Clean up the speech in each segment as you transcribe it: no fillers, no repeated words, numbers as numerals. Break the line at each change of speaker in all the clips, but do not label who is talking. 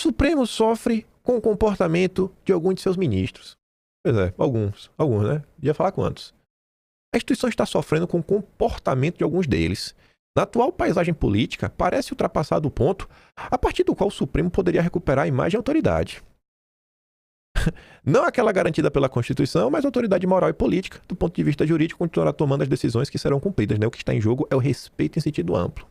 Supremo sofre com o comportamento de alguns de seus ministros. Pois é, alguns, né? Ia falar quantos. A instituição está sofrendo com o comportamento de alguns deles. Na atual paisagem política, parece ultrapassado o ponto a partir do qual o Supremo poderia recuperar a imagem e autoridade. Não aquela garantida pela Constituição, mas autoridade moral e política, do ponto de vista jurídico, continuará tomando as decisões que serão cumpridas, né? O que está em jogo é o respeito em sentido amplo.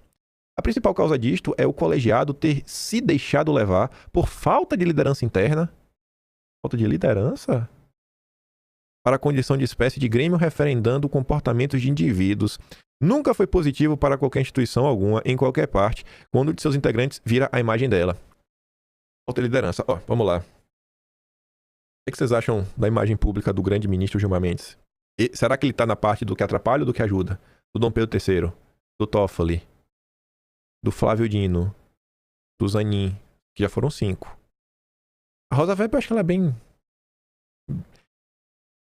A principal causa disto é o colegiado ter se deixado levar por falta de liderança interna. Falta de liderança? Para a condição de espécie de grêmio referendando comportamentos de indivíduos. Nunca foi positivo para qualquer instituição alguma, em qualquer parte, quando um de seus integrantes vira a imagem dela. Falta de liderança. Ó, vamos lá. O que vocês acham da imagem pública do grande ministro Gilmar Mendes? E será que ele está na parte do que atrapalha ou do que ajuda? Do Dom Pedro III, do Toffoli, do Flávio Dino, do Zanin, que já foram 5. A Rosa Weber, eu acho que ela é bem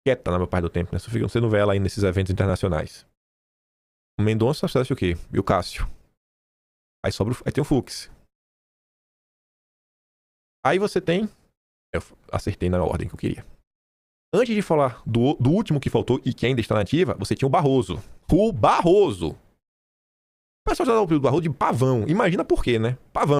quieta na maior parte do tempo, né? Você não vê ela aí nesses eventos internacionais. O Mendonça sucesso o quê? E o Cássio. Aí tem o Fux. Aí você tem... Eu acertei na ordem que eu queria. Antes de falar do último que faltou e que ainda está na ativa, você tinha o Barroso. O Barroso! O pessoal já dá o apelido do Barroso de pavão. Imagina por quê, né? Pavão.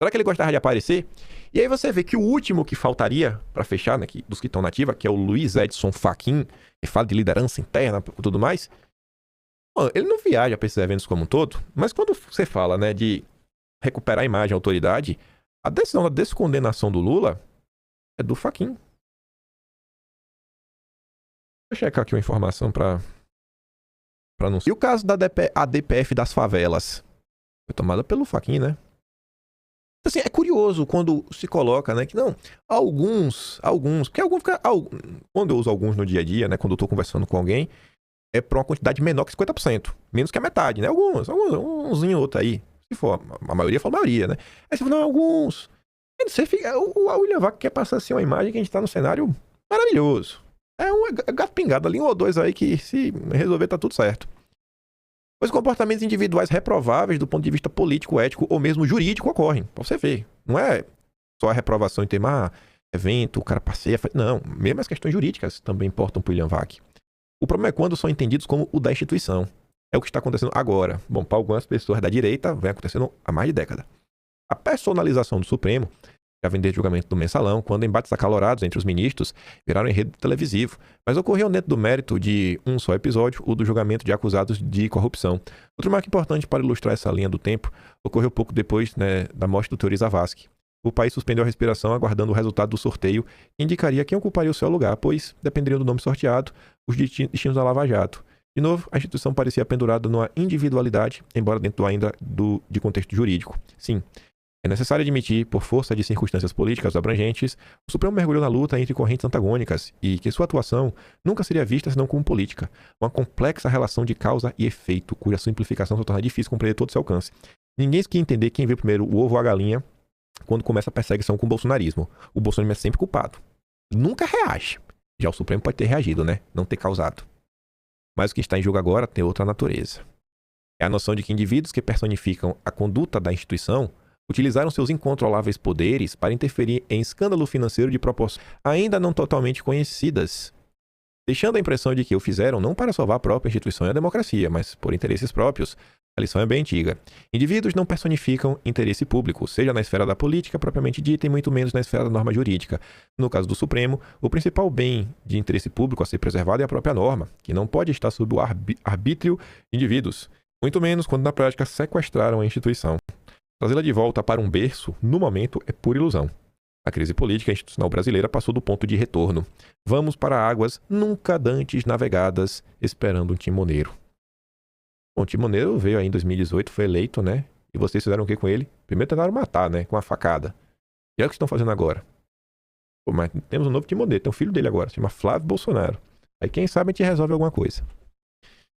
Será que ele gostava de aparecer? E aí você vê que o último que faltaria para fechar, né, dos que estão na ativa, que é o Luiz Edson Fachin, que fala de liderança interna e tudo mais, ele não viaja para esses eventos como um todo, mas quando você fala, né, de recuperar a imagem e a autoridade, a decisão da descondenação do Lula é do Fachin. Deixa eu checar aqui uma informação para anunciar. E o caso da ADPF das favelas? Foi tomada pelo Fachin, né? Assim, é curioso quando se coloca, né, que não, alguns, porque quando eu uso alguns no dia a dia, né, quando eu tô conversando com alguém, é para uma quantidade menor que 50%, menos que a metade, né, umzinho ou outro aí, se for, a maioria fala maioria, né, aí você fala, não, alguns, você fica, o William Vac quer passar assim uma imagem que a gente tá num cenário maravilhoso, é um gato pingado ali, um ou dois aí que se resolver tá tudo certo. Os comportamentos individuais reprováveis do ponto de vista político, ético ou mesmo jurídico ocorrem. Pra você ver. Não é só a reprovação em tema evento, o cara passeia. Não, mesmo as questões jurídicas também importam pro William Vac. O problema é quando são entendidos como o da instituição. É o que está acontecendo agora. Bom, para algumas pessoas da direita, vem acontecendo há mais de década. A personalização do Supremo já vem desde o julgamento do Mensalão, quando embates acalorados entre os ministros viraram enredo televisivo, mas ocorreu dentro do mérito de um só episódio, o do julgamento de acusados de corrupção. Outro marco importante para ilustrar essa linha do tempo ocorreu pouco depois, né, da morte do Teori Zavascki. O país suspendeu a respiração aguardando o resultado do sorteio, que indicaria quem ocuparia o seu lugar, pois, dependeriam do nome sorteado, os destinos da Lava Jato. De novo, a instituição parecia pendurada numa individualidade, embora dentro ainda de contexto jurídico. Sim, é necessário admitir, por força de circunstâncias políticas abrangentes, o Supremo mergulhou na luta entre correntes antagônicas e que sua atuação nunca seria vista senão como política, uma complexa relação de causa e efeito, cuja simplificação se torna difícil compreender todo o seu alcance. Ninguém quer entender quem veio primeiro, o ovo ou a galinha, quando começa a perseguição com o bolsonarismo. O bolsonarismo é sempre culpado. Nunca reage. Já o Supremo pode ter reagido, né? Não ter causado. Mas o que está em jogo agora tem outra natureza. É a noção de que indivíduos que personificam a conduta da instituição utilizaram seus incontroláveis poderes para interferir em escândalo financeiro de proporções ainda não totalmente conhecidas, deixando a impressão de que o fizeram não para salvar a própria instituição e a democracia, mas por interesses próprios. A lição é bem antiga. Indivíduos não personificam interesse público, seja na esfera da política propriamente dita e muito menos na esfera da norma jurídica. No caso do Supremo, o principal bem de interesse público a ser preservado é a própria norma, que não pode estar sob o arbítrio de indivíduos, muito menos quando na prática sequestraram a instituição. Trazê-la de volta para um berço, no momento, é pura ilusão. A crise política institucional brasileira passou do ponto de retorno. Vamos para águas nunca dantes navegadas, esperando um timoneiro. Bom, o timoneiro veio aí em 2018, foi eleito, né? E vocês fizeram o que com ele? Primeiro tentaram matar, né? Com a facada. E é o que estão fazendo agora. Pô, mas temos um novo timoneiro, tem um filho dele agora, se chama Flávio Bolsonaro. Aí quem sabe a gente resolve alguma coisa.